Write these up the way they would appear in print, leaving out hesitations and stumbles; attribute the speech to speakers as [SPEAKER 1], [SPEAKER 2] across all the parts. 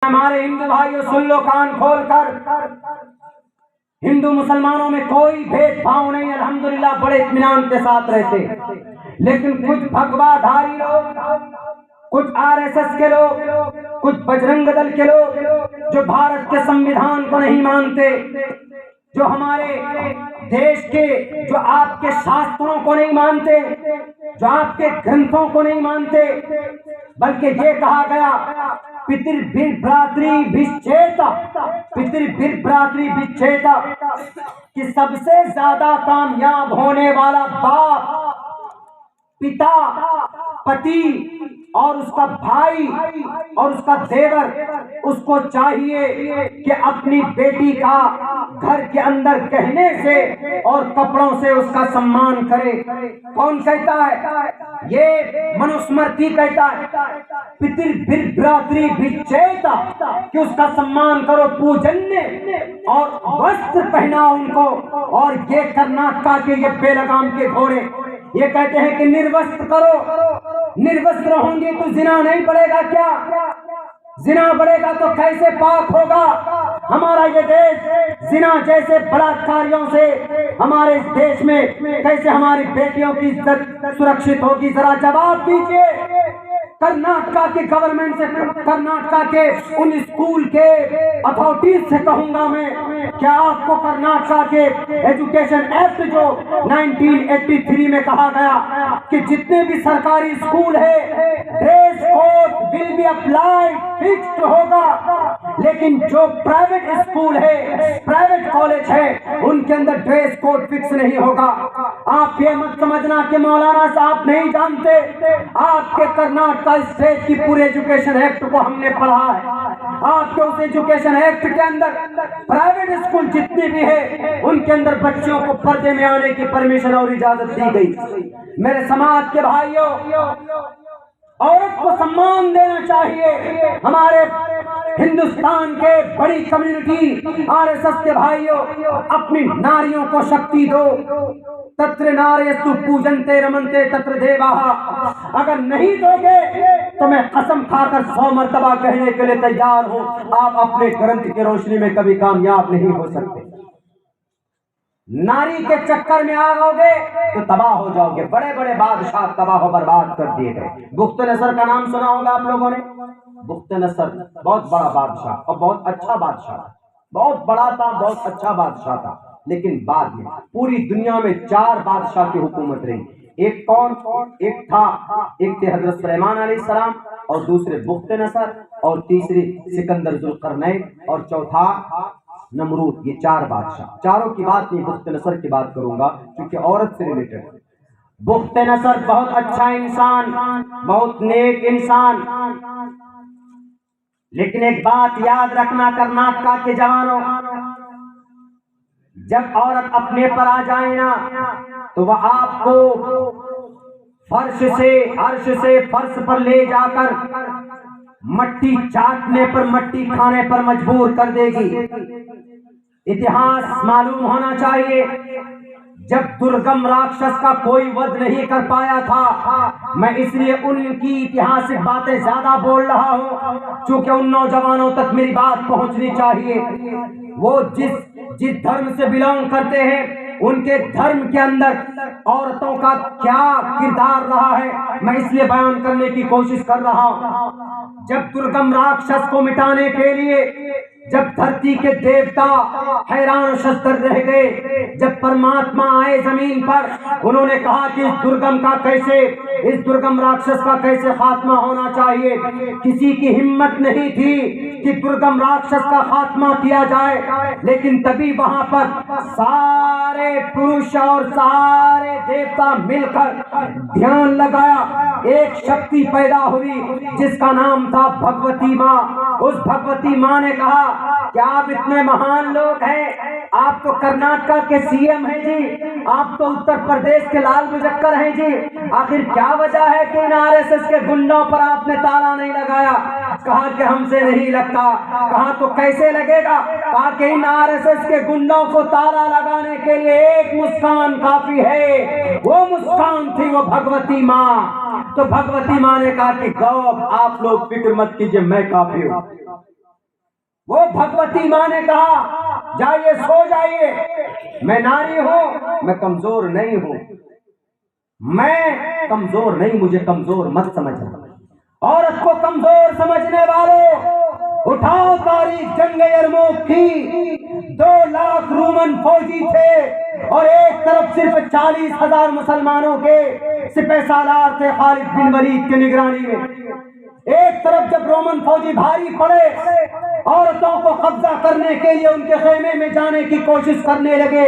[SPEAKER 1] ہمارے ہندو بھائیوں سن لو کان کھول کر، ہندو مسلمانوں میں کوئی بھید بھاؤ نہیں، الحمدللہ بڑے اطمینان کے ساتھ رہتے، لیکن کچھ بھگوا دھاری لوگ، کچھ RSS کے لوگ، کچھ بجرنگ دل کے لوگ جو بھارت کے سمویدھان کو نہیں مانتے، جو ہمارے دیش کے، جو آپ کے شاستروں کو نہیں مانتے، جو آپ کے گرنتھوں کو نہیں مانتے، بلکہ یہ کہا گیا پتر بھر بھراتری بھشچیتا، پتر بھر بھراتری بھشچیتا، کہ سب سے زیادہ کامیاب ہونے والا باپ، پتا، پتی اور اس کا بھائی اور اس کا دیور، اس کو چاہیے کہ اپنی بیٹی کا گھر کے اندر کہنے سے اور کپڑوں سے اس کا سمان کرے۔ کون کہتا ہے؟ یہ منوسمرتی کہتا ہے، پتر بھر بھراتری بھشچیتا، کہ اس کا سمان کرو، پوجنیہ اور وستر پہناؤ ان کو۔ اور یہ کرناٹکا کے یہ بے لگام کے گھوڑے یہ کہتے ہیں کہ نروستر کرو، نروستر ہوں گی تو زنا نہیں بڑھے گا کیا؟ زنا بڑھے گا تو کیسے پاک ہوگا ہمارا یہ دیش؟ زنا جیسے بلاತ್ಕಾریوں سے ہمارے اس دیش میں کیسے ہماری بیٹیوں کی عزت سرکشت ہوگی؟ ذرا جواب دیجئے۔ کرناٹکا کی گورنمنٹ سے، کرناٹکا کے ان اسکول کے اتھارٹیز سے کہوں گا میں، کیا آپ کو کرناٹکا کے ایجوکیشن ایکٹ جو 1983 میں کہا گیا کہ جتنے بھی سرکاری اسکول ہے dress code will be applied, fixed ہوگا، لیکن جو پرائیویٹ اسکول ہے، پرائیویٹ کالج ہے، ان کے اندر ڈریس کوڈ فکس نہیں ہوگا۔ آپ یہ مت سمجھنا کہ مولانا صاحب نہیں جانتے، آپ کے کرناٹکا اسٹیٹ کی پورے ایجوکیشن ایکٹ کو ہم نے پڑھا ہے۔ آپ کے اس ایجوکیشن ایکٹ کے اندر پرائیویٹ اسکول جتنے بھی ہیں ان کے اندر بچوں کو پردے میں آنے کی پرمیشن اور اجازت دی گئی۔ میرے سماج کے بھائیوں، عورت کو سمان دینا چاہیے۔ ہمارے ہندوستان کے بڑی کمیونٹی RSS کے بھائیوں، اپنی ناریوں کو شکتی دو۔ تتر ناریستو پوجنتے رمنتے تتر دیواہ، اگر نہیں دو گے تو میں قسم کھا کر 100 مرتبہ کہنے کے لیے تیار ہوں، آپ اپنے گرنتھ کی روشنی میں کبھی کامیاب نہیں ہو سکتے۔ ناری کے چکر میں آ جاؤ گے تو تباہ ہو جاؤ گے۔ بڑے بڑے بادشاہ تباہ و برباد کر دیے گئے۔ بخت نصر کا نام سنا ہوگا آپ لوگوں نے۔ بخت نصر بہت بڑا بادشاہ اور بہت اچھا بادشاہ تھا، بہت بڑا تھا، بہت اچھا بادشاہ تھا، لیکن بعد میں پوری دنیا میں 4 بادشاہ کی حکومت رہی۔ ایک کون؟ ایک تھے حضرت سلیمان علیہ السلام، اور دوسرے بخت نصر، اور تیسری سکندر ذوالقرنین، اور چوتھا نمرود۔ یہ 4 بادشاہ، چاروں کی بات نہیں، بخت نصر کی بات کروں گا کیونکہ عورت سے ریلیٹڈ۔ بخت نصر بہت اچھا انسان، بہت نیک انسان، لیکن ایک بات یاد رکھنا کرناٹکا کے جوانوں، جب عورت اپنے پر آ جائے نا تو وہ آپ کو فرش سے، عرش سے فرش پر لے جا کر مٹی چاٹنے پر، مٹی کھانے پر مجبور کر دے گی۔ اتہاس معلوم ہونا چاہیے، جب درگم راکشس کا کوئی ود نہیں کر پایا تھا، میں اس لیے ان کی اتہاسک باتیں زیادہ بول رہا ہوں چونکہ ان نوجوانوں تک میری بات پہنچنی چاہیے۔ وہ جس دھرم سے بلانگ کرتے ہیں ان کے دھرم کے اندر عورتوں کا کیا کردار رہا ہے، میں اس لیے بیان کرنے کی کوشش کر رہا ہوں۔ جب درگم راکشس کو مٹانے کے لیے، جب دھرتی کے دیوتا حیران شستر رہ گئے، جب پرماتما آئے زمین پر، انہوں نے کہا کہ اس درگم راکشس کا کیسے خاتمہ ہونا چاہیے۔ کسی کی ہمت نہیں تھی کہ درگم راکشس کا خاتمہ کیا جائے، لیکن تبھی وہاں پر سارے پروش اور سارے دیوتا مل کر دھیان لگایا، ایک شکتی پیدا ہوئی جس کا نام تھا بھگوتی ماں۔ اس بھگوتی ماں نے کہا کہ آپ اتنے مہان لوگ ہیں، آپ تو کرناٹکا کے CM ہیں جی، آپ تو اتر پردیش کے لال بجکر ہیں جی، آخر کیا وجہ ہے کہ ان RSS کے گنڈوں پر آپ نے تالا نہیں لگایا؟ کہا کہ ہم سے نہیں لگتا۔ کہا تو کیسے لگے گا؟ کہا کہ ان RSS کے گنڈوں کو تالا لگانے کے لیے ایک مسکان کافی ہے، وہ مسکان تھی وہ بھگوتی ماں۔ تو بھگوتی ماں نے کہا کہ گو آپ لوگ فکر مت کیجئے، میں کافی ہوں۔ وہ بھگوتی ماں نے کہا جائیے سو جائیے، میں ناری ہوں، میں کمزور نہیں ہوں، میں کمزور نہیں، مجھے کمزور مت سمجھنا۔ عورت کو کمزور سمجھنے والوں، اٹھاؤ تاریخ جنگ یرموک کی، 2 لاکھ رومن فوجی تھے اور ایک طرف صرف 40,000 مسلمانوں کے سپہ سالار تھے خالد بن ولید کی نگرانی میں۔ ایک طرف جب رومن فوجی بھاری پڑے، عورتوں کو قبضہ کرنے کے لیے ان کے خیمے میں جانے کی کوشش کرنے لگے،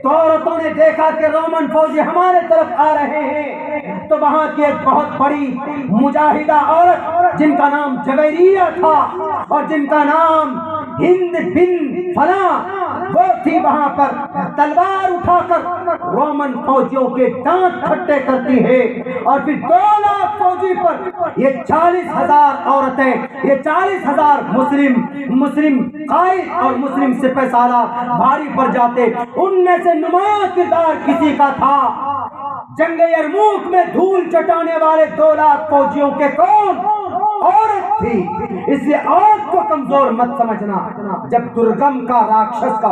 [SPEAKER 1] تو عورتوں نے دیکھا کہ رومن فوجی ہمارے طرف آ رہے ہیں، تو وہاں کی ایک بہت بڑی مجاہدہ عورت جن کا نام جویریہ تھا اور جن کا نام ہند بن فلاں، وہ تھی وہاں پر تلوار اٹھا کر رومن فوجیوں کے دانت کھٹے کرتی ہے، اور پھر 2 لاکھ فوجی پر یہ 40,000 عورتیں، یہ 40,000 مسلم قائد اور مسلم سپہ سالار بھاری پڑ جاتے۔ ان میں سے نمایاں کردار کسی کا تھا، جنگ یرموک میں دھول چٹانے والے 2 لاکھ فوجیوں کے کون؟ عورت تھی۔ اس لیے عورت کو کمزور مت سمجھنا، جب درگم کا راکشس کا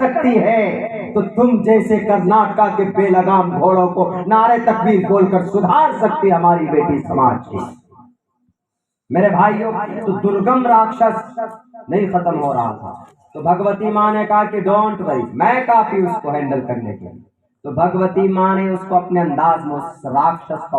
[SPEAKER 1] سکتی ہے تو تم جیسے کرناٹکا کے بے لگام گھوڑوں کو نعرے تکبیر بول کر سدھار سکتی ہماری بیٹی سماج کی۔ میرے بھائیوں، تو درگم راکشس نہیں ختم ہو رہا تھا، تو بھگوتی ماں نے کہا کہ ڈونٹ وری، میں کافی اس کو ہینڈل کرنے کے لیے۔ تو بھگوتی ماں نے اس کو اپنے انداز میں اس راکشس کا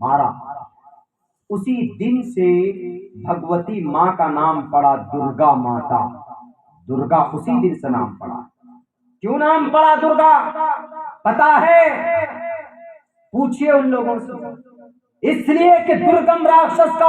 [SPEAKER 1] مارا۔ اسی دن سے بھگوتی ماں کا نام پڑا درگا ماتا۔ درگا اسی دن سے نام پڑا۔ کیوں نام پڑا درگا پتا ہے؟ پوچھئے ان لوگوں سے۔ اس لیے کہ درگم راکشس کا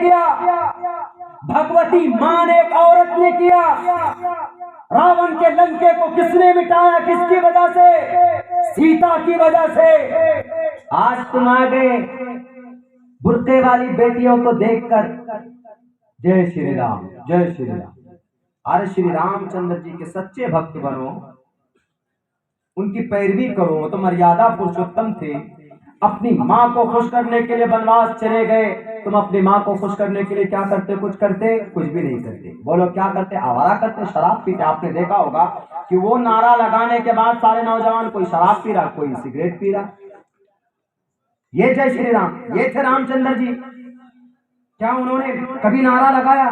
[SPEAKER 1] کیا؟ بھگوتی ماں نے، ایک عورت نے کیا۔ راون کے لنکے کو کس نے مٹایا؟ کس کی وجہ سے؟ سیتا کی وجہ سے۔ آج تم آگے برقعے والی بیٹیوں کو دیکھ کر جے شری رام، جے شری رام، ارے شری رام چندر جی کے سچے بھکت بنو، ان کی پیروی کرو۔ وہ تو مریادہ پرشوتم تھے، اپنی ماں کو خوش کرنے کے لیے بنواس چلے گئے۔ تم اپنی ماں کو خوش کرنے کے لیے کیا کرتے؟ کچھ کرتے؟ کچھ بھی نہیں کرتے۔ بولو کیا کرتے؟ آوارہ کرتے، شراب پیتے۔ آپ نے دیکھا ہوگا کہ وہ نعرہ لگانے کے بعد سارے نوجوان کوئی شراب پی رہا، کوئی سگریٹ پی رہا۔ یہ جے شری رام، یہ تھے رام چندر جی۔ کیا انہوں نے کبھی نعرہ لگایا؟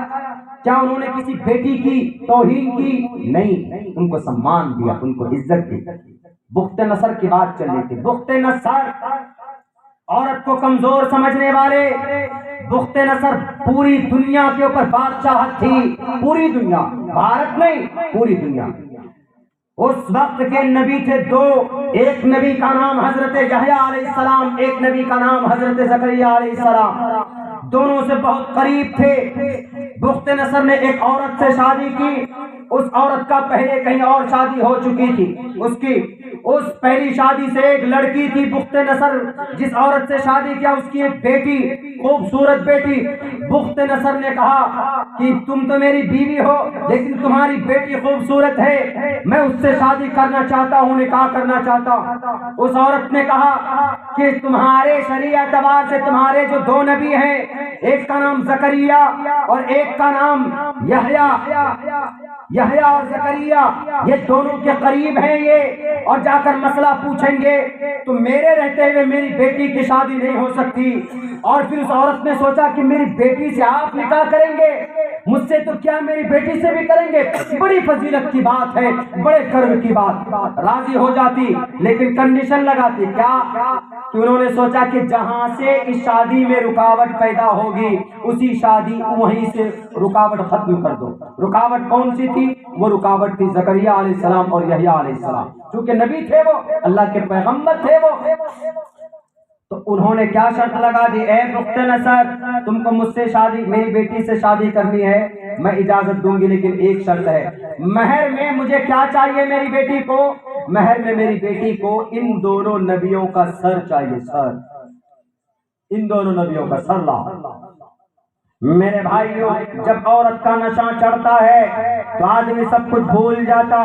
[SPEAKER 1] کیا انہوں نے کسی بیٹی کی توہین کی؟ نہیں، ان کو سمان دیا، ان کو عزت دی۔ بخت نصر کی بات چل رہی تھی۔ بخت نصر عورت کو کمزور سمجھنے والے، بخت نصر پوری دنیا کے اوپر بادشاہت تھی، پوری دنیا، بھارت نہیں، پوری دنیا۔ اس وقت کے نبی تھے 2، ایک نبی کا نام حضرت یحییٰ علیہ السلام، ایک نبی کا نام حضرت زکریا علیہ السلام، دونوں سے بہت قریب تھے۔ بخت نصر نے ایک عورت سے شادی کی، اس عورت کا پہلے کہیں اور شادی ہو چکی تھی۔ اس پہلی شادی سے ایک لڑکی تھی، بخت نصر جس عورت سے شادی کیا اس کی ایک بیٹی، خوبصورت بیٹی۔ بخت نصر نے کہا کہ تم تو میری بیوی ہو لیکن تمہاری بیٹی خوبصورت ہے، میں اس سے شادی کرنا چاہتا ہوں، نکاح کرنا چاہتا ہوں۔ اس عورت نے کہا کہ تمہارے شرعی اعتبار سے تمہارے جو 2 نبی ہیں، ایک کا نام زکریا اور ایک کا نام یحییٰ اور زکریا، یہ دونوں کے قریب ہیں یہ، اور جا کر مسئلہ پوچھیں گے تو میرے رہتے ہوئے میری بیٹی کی شادی نہیں ہو سکتی۔ اور پھر اس عورت نے سوچا کہ میری بیٹی سے آپ نکاح کریں گے، مجھ سے تو کیا میری بیٹی سے بھی کریں گے، بڑی فضیلت کی بات ہے، بڑے کرم کی بات۔ راضی ہو جاتی لیکن کنڈیشن لگاتی۔ کیا؟ کہ انہوں نے سوچا کہ جہاں سے اس شادی میں رکاوٹ پیدا ہوگی اسی شادی وہیں سے رکاوٹ ختم کر دو۔ رکاوٹ کون سی تھی؟ وہ رکاوٹ تھی زکریا علیہ السلام اور یحییٰ علیہ السلام، چونکہ نبی تھے، وہ اللہ کے پیغمبر تھے وہ۔ تو انہوں نے کیا شرط لگا دی؟ اے بخت نصر، تم کو مجھ سے شادی، میری بیٹی سے شادی کرنی ہے، میں اجازت دوں گی لیکن ایک شرط ہے، مہر میں مجھے کیا چاہیے میری بیٹی کو؟ مہر میں میری بیٹی کو ان دونوں نبیوں کا سر چاہیے، سر، ان دونوں نبیوں کا سر لا۔ میرے بھائیوں، جب عورت کا نشہ چڑھتا ہے تو آدمی سب کچھ بھول جاتا۔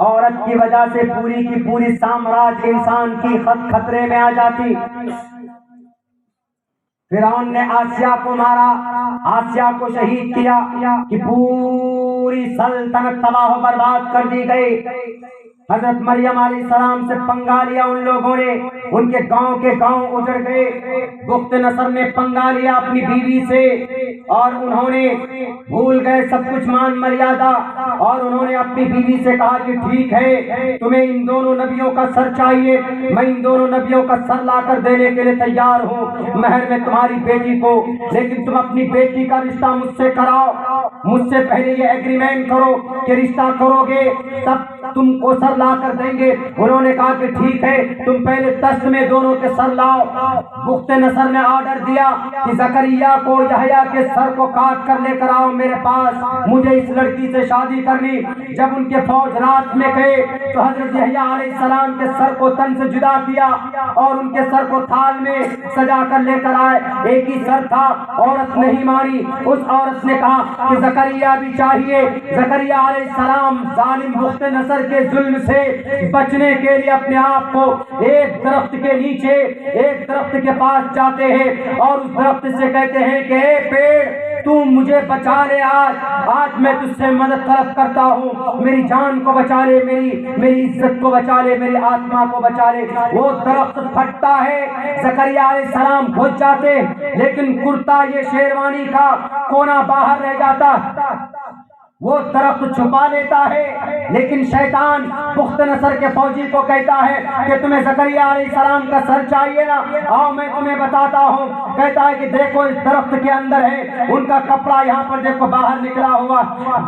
[SPEAKER 1] عورت کی وجہ سے پوری کی پوری سامراج انسان کی خطرے میں آ جاتی۔ فرعون نے آسیہ کو مارا، آسیہ کو شہید کیا کہ پوری سلطنت تباہ و برباد کر دی گئی۔ حضرت مریم علیہ السلام سے پنگا لیا ان لوگوں نے، ان کے گاؤں اجڑ گئے۔ بخت نصر نے پنگا لیا اپنی بیوی سے، اور انہوں نے بھول گئے سب کچھ مان مریادہ، اور انہوں نے اپنی بیوی سے کہا کہ ٹھیک ہے، تمہیں ان دونوں نبیوں کا سر چاہیے، میں ان دونوں نبیوں کا سر لا کر دینے کے لیے تیار ہوں مہر میں تمہاری بیٹی کو، لیکن تم اپنی بیٹی کا رشتہ مجھ سے کراؤ، مجھ سے پہلے یہ ایگریمنٹ کرو کہ رشتہ کرو گے تب تم کو سر لا کر دیں گے۔ انہوں نے کہا کہ ٹھیک ہے، تم پہلے دست میں دونوں کے سر لاؤ۔ بخت نصر نے آرڈر دیا کہ زکریا کو یحییٰ کے سر کو کاٹ کر لے کر آؤ میرے پاس، مجھے اس لڑکی سے شادی کرنی۔ جب ان کے فوج رات میں گئے تو حضرت یحییٰ علیہ السلام کے سر کو تن سے جدا کیا اور ان کے سر کو تھال میں سجا کر لے کر آئے۔ ایک ہی سر تھا، عورت نہیں مانی۔ اس عورت نے کہا کہ زکریا بھی چاہیے۔ زکریا علیہ السلام ظالم بخت نصر کے ظلم سے بچنے کے لیے اپنے آپ کو ایک درخت کے نیچے، ایک درخت کے پاس جاتے ہیں اور اس درخت سے کہتے ہیں کہ اے پیڑ، تو مجھے بچا لے، آج میں تجھ سے مدد طلب کرتا ہوں، میری جان کو بچا لے، میری عزت کو بچا لے، میری آتما کو بچا لے۔ وہ درخت پھٹتا ہے، زکریا علیہ السلام بھج جاتے، لیکن کرتا یہ شیروانی کا کونا باہر رہ جاتا، وہ درخت چھپا لیتا ہے، لیکن شیطان بخت نصر کے فوجی کو کہتا ہے کہ تمہیں زکریا علیہ السلام کا سر چاہیے نا، آؤ میں تمہیں بتاتا ہوں۔ کہتا ہے کہ دیکھو اس درخت کے اندر ہے، ان کا کپڑا یہاں پر دیکھو باہر نکلا ہوا۔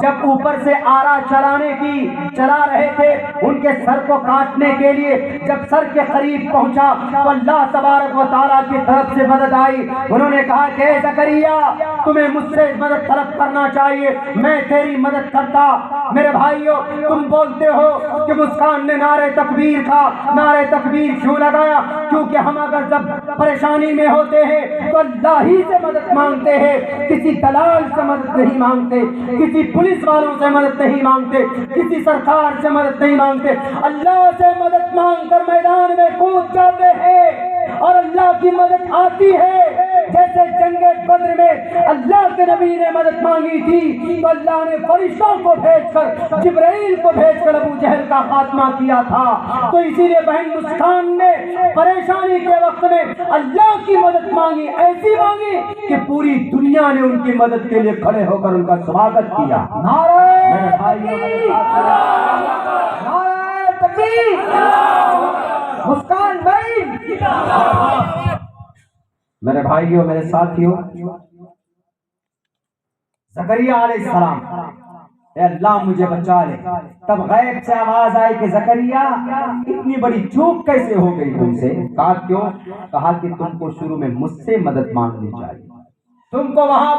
[SPEAKER 1] جب اوپر سے آرا چلا رہے تھے ان کے سر کو کاٹنے کے لیے، جب سر کے قریب پہنچا تو اللہ تبارک و تعالیٰ کی طرف سے مدد آئی۔ انہوں نے کہا کہ اے زکریا، تمہیں مجھ سے مدد طلب کرنا چاہیے، میں تیری مدد کرتا۔ میرے بھائیو، تم بولتے ہو کہ مسکان نے نعرہ تکبیر کا نعرہ تکبیر کیوں لگایا؟ کیونکہ ہم اگر جب پریشانی میں ہوتے ہیں تو اللہ ہی سے مدد مانگتے ہیں، کسی دلال سے مدد نہیں مانگتے، کسی پولیس والوں سے مدد نہیں مانگتے، کسی سرکار سے مدد نہیں مانگتے، اللہ سے مدد مانگ کر میدان میں کود جاتے ہیں اور اللہ کی مدد آتی ہے۔ جیسے جنگ بدر میں اللہ کے نبی نے مدد مانگی تھی تو اللہ نے فرشتوں کو بھیج کر، جبرائیل کو بھیج کر ابو جہل کا خاتمہ کیا تھا۔ تو اسی لیے بہن مسکان نے پریشانی کے وقت میں اللہ کی مدد مانگی، ایسی مانگی کہ پوری دنیا نے ان کی مدد کے لیے کھڑے ہو کر ان کا سواگت کیا۔ نعرہ تکبیر، مسکان بہن۔ میرے بھائیوں، میرے ساتھیوں، زکریا علیہ السلام، اے اللہ مجھے بچا لے، تب غیب سے آواز آئی کہ زکریا اتنی بڑی چوک کیسے ہو گئی تم سے؟ کہا کیوں؟ کہا کہ تم کو شروع میں مجھ سے مدد مانگنی چاہیے، تم کو وہاں